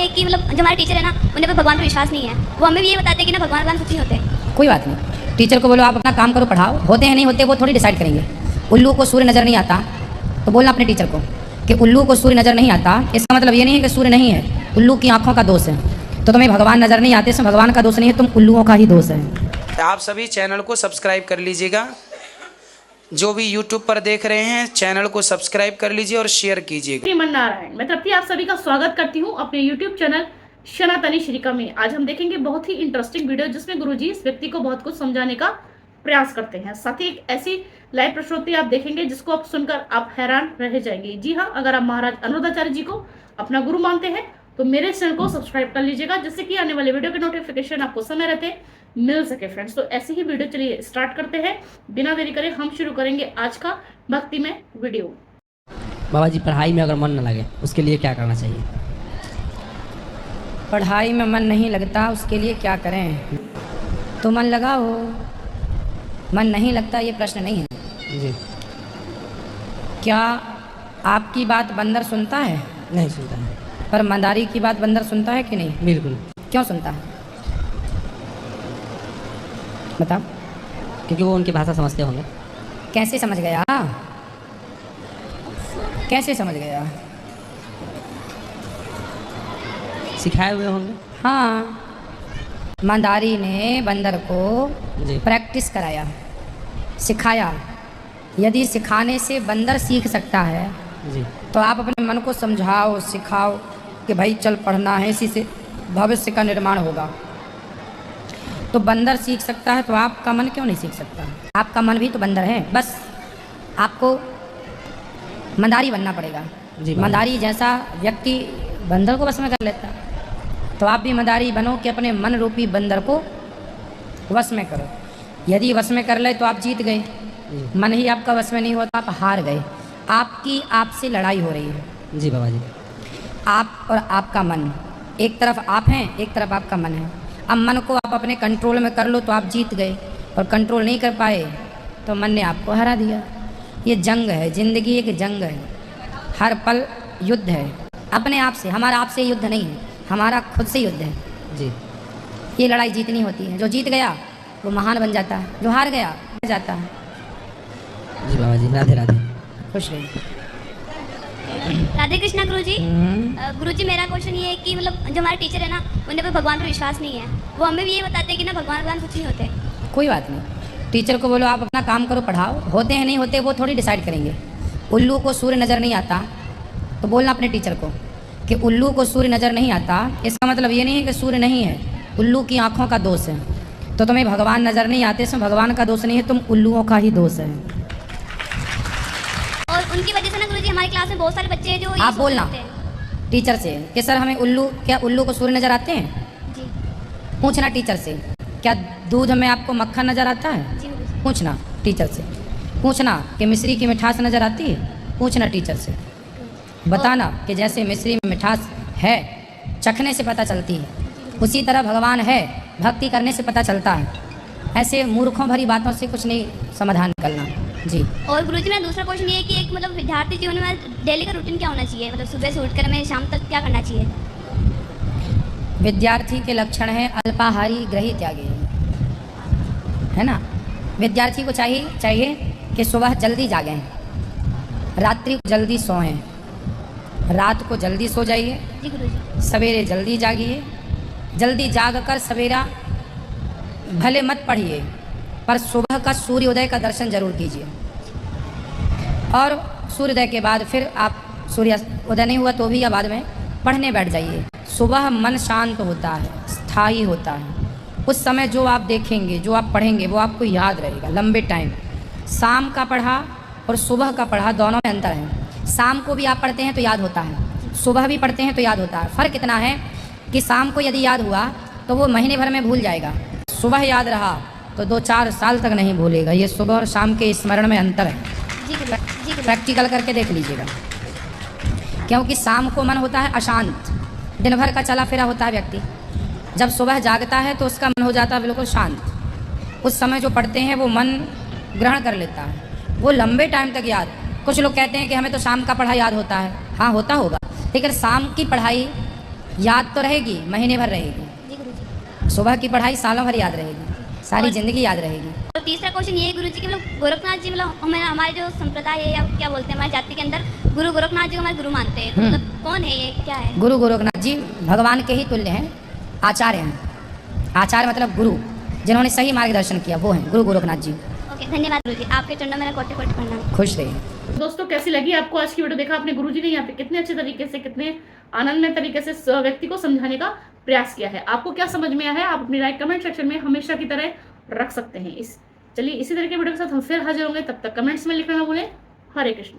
है कि मतलब जो हमारे टीचर है ना, उन्हें पे भगवान पर विश्वास नहीं है। वो हमें भी ये बताते हैं कि ना भगवान कुछ नहीं होते। कोई बात नहीं, टीचर को बोलो आप अपना काम करो, पढ़ाओ, होते हैं नहीं होते वो थोड़ी डिसाइड करेंगे। उल्लू को सूर्य नज़र नहीं आता तो बोलना अपने टीचर को कि उल्लू को सूर्य नज़र नहीं आता, इसका मतलब ये नहीं है कि सूर्य नहीं है, उल्लू की आंखों का दोष है। तो तुम्हें भगवान नज़र नहीं आते, इसमें भगवान का दोष नहीं है, तुम उल्लुओं का ही दोष है। आप सभी चैनल को सब्सक्राइब कर लीजिएगा। जो भी YouTube पर देख रहे हैं चैनल को सब्सक्राइब कर लीजिए और शेयर कीजिएगा। श्रीमन नारायण, मैं तृप्ति आप सभी का स्वागत करती हूँ अपने YouTube चैनल सनातनी श्रीका में। आज हम देखेंगे बहुत ही इंटरेस्टिंग वीडियो जिसमें गुरुजी इस व्यक्ति को बहुत कुछ समझाने का प्रयास करते हैं। साथ ही एक ऐसी लाइव प्रस्तुति आप देखेंगे जिसको आप सुनकर आप हैरान रह जाएंगे। जी हाँ, अगर आप महाराज अनुरुद्धाचार्य जी को अपना गुरु मानते हैं तो मेरे चैनल को सब्सक्राइब कर लीजिएगा, जिससे कि आने वाले वीडियो के नोटिफिकेशन आपको समय रहते मिल सके। फ्रेंड्स, तो ऐसी ही वीडियो चलिए स्टार्ट करते हैं। बिना देरी करे हम शुरू करेंगे आज का भक्ति में वीडियो। बाबा जी, पढ़ाई में अगर मन न लगे उसके लिए क्या करना चाहिए? पढ़ाई में मन नहीं लगता उसके लिए क्या करें? तो मन लगाओ। मन नहीं लगता ये प्रश्न नहीं है जी। क्या आपकी बात बंदर सुनता है? नहीं सुनता है। पर मंदारी की बात बंदर सुनता है कि नहीं? बिल्कुल। क्यों सुनता है बताओ? क्योंकि वो उनकी भाषा समझते होंगे। कैसे समझ गया? कैसे समझ गया? सिखाए हुए होंगे। हाँ, मंदारी ने बंदर को जी। प्रैक्टिस कराया, सिखाया। यदि सिखाने से बंदर सीख सकता है जी। तो आप अपने मन को समझाओ, सिखाओ कि भाई चल पढ़ना है, इसी से भविष्य का निर्माण होगा। तो बंदर सीख सकता है तो आपका मन क्यों नहीं सीख सकता? आपका मन भी तो बंदर है, बस आपको मंदारी बनना पड़ेगा। जी। मंदारी जैसा व्यक्ति बंदर को बस में कर लेता, तो आप भी मंदारी बनो कि अपने मन रूपी बंदर को वश में करो। यदि वश में कर ले तो आप जीत गए, मन ही आपका वश में नहीं हुआ तो आप हार गए। आपकी आपसे लड़ाई हो रही है। जी बाबा जी। आप और आपका मन, एक तरफ आप हैं, एक तरफ आपका मन है। अब मन को आप अपने कंट्रोल में कर लो तो आप जीत गए, और कंट्रोल नहीं कर पाए तो मन ने आपको हरा दिया। ये जंग है, जिंदगी एक जंग है, हर पल युद्ध है अपने आप से। हमारा आपसे युद्ध नहीं है, हमारा खुद से युद्ध है। जी। ये लड़ाई जीतनी होती है। जो जीत गया वो महान बन जाता है, जो हार गया हार जाता है। जी बाबा जी, राधे राधे। खुश रहिए। राधे कृष्णा गुरुजी। गुरुजी, मेरा क्वेश्चन ये है कि मतलब जो हमारे टीचर है ना, उन्हें पे भगवान पर विश्वास नहीं है। वो हमें भी ये बताते हैं कि ना भगवान कुछ नहीं होते। कोई बात नहीं, टीचर को बोलो आप अपना काम करो, पढ़ाओ, होते हैं नहीं होते वो थोड़ी डिसाइड करेंगे। उल्लू को सूर्य नज़र नहीं आता तो बोलना अपने टीचर को कि उल्लू को सूर्य नज़र नहीं आता, इसका मतलब ये नहीं है कि सूर्य नहीं है, उल्लू की आंखों का दोष है। तो तुम्हें भगवान नज़र नहीं आते, इसमें भगवान का दोष नहीं है, तुम उल्लुओं का ही दोष है। और उनकी वजह से ना गुरुजी हमारी क्लास में बहुत सारे बच्चे हैं जो ये आप सोच बोलना रखते हैं। टीचर से कि सर हमें क्या उल्लू को सूर्य नज़र आते हैं? जी पूछना टीचर से। क्या दूध में आपको मक्खन नज़र आता है? जी गुरुजी। पूछना टीचर से। पूछना कि मिश्री की मिठास नज़र आती है? पूछना टीचर से। बताना कि जैसे मिश्री में मिठास है, चखने से पता चलती है, उसी तरह भगवान है, भक्ति करने से पता चलता है। ऐसे मूर्खों भरी बातों से कुछ नहीं समाधान निकलना। जी। और गुरुजी, मेरा दूसरा क्वेश्चन ये है कि एक मतलब विद्यार्थी जीवन में डेली का रूटीन क्या होना चाहिए? मतलब सुबह से उठकर हमें शाम तक क्या करना चाहिए? विद्यार्थी के लक्षण है अल्पाहारी, ग्रही, त्यागी, है ना। विद्यार्थी को चाहिए कि सुबह जल्दी जागें, रात्रि को जल्दी सोएं, रात को जल्दी सो जाइए, जी गुरुजी। सवेरे जल्दी जागिए। जल्दी जाग कर सवेरा भले मत पढ़िए, पर सुबह का सूर्योदय का दर्शन जरूर कीजिए। और सूर्योदय के बाद फिर आप सूर्योदय नहीं हुआ तो भी या बाद में पढ़ने बैठ जाइए। सुबह मन शांत होता है, स्थायी होता है। उस समय जो आप देखेंगे, जो आप पढ़ेंगे वो आपको याद रहेगा लंबे टाइम। शाम का पढ़ा और सुबह का पढ़ा दोनों में अंतर है। शाम को भी आप पढ़ते हैं तो याद होता है, सुबह भी पढ़ते हैं तो याद होता है। फ़र्क इतना है कि शाम को यदि याद हुआ तो वो महीने भर में भूल जाएगा, सुबह याद रहा तो 2-4 साल तक नहीं भूलेगा। ये सुबह और शाम के स्मरण में अंतर है। जी गुरुजी। प्रैक्टिकल करके देख लीजिएगा। क्योंकि शाम को मन होता है अशांत, दिन भर का चला फिरा होता है व्यक्ति। जब सुबह जागता है तो उसका मन हो जाता है बिल्कुल शांत। उस समय जो पढ़ते हैं वो मन ग्रहण कर लेता है, वो लंबे टाइम तक याद। कुछ लोग कहते हैं कि हमें तो शाम का पढ़ा याद होता है। हाँ, होता होगा, लेकिन शाम की पढ़ाई याद तो रहेगी, महीने भर रहेगी। जी गुरुजी। सुबह की पढ़ाई सालों भर याद रहेगी, सारी ज़िंदगी याद रहेगी। और तीसरा क्वेश्चन ये है गुरुजी कि मतलब गोरखनाथ जी मतलब हमारे जो संप्रदाय है या क्या बोलते हैं हमारी जाति के अंदर गुरु गोरखनाथ जी को हमारे गुरु मानते हैं, तो मतलब कौन है ये, क्या है? गुरु गोरखनाथ जी भगवान के ही तुल्य हैं, आचार्य हैं। आचार्य मतलब गुरु, जिन्होंने सही मार्गदर्शन किया वो हैं गुरु गोरखनाथ जी। ओके, धन्यवाद गुरुजी, आपके चरणों में मेरा कोटि कोटि प्रणाम। खुश रहिए। दोस्तों कैसी लगी आपको आज की वीडियो? देखा आपने गुरुजी ने यहाँ पे कितने अच्छे तरीके से, कितने आनंदमय तरीके से व्यक्ति को समझाने का प्रयास किया है। आपको क्या समझ में आया है, आप अपनी राय कमेंट सेक्शन में हमेशा की तरह रख सकते हैं। चलिए इसी तरह के वीडियो के साथ हम फिर हाजिर होंगे, तब तक कमेंट्स में लिखना ना भूलें। हरे कृष्ण।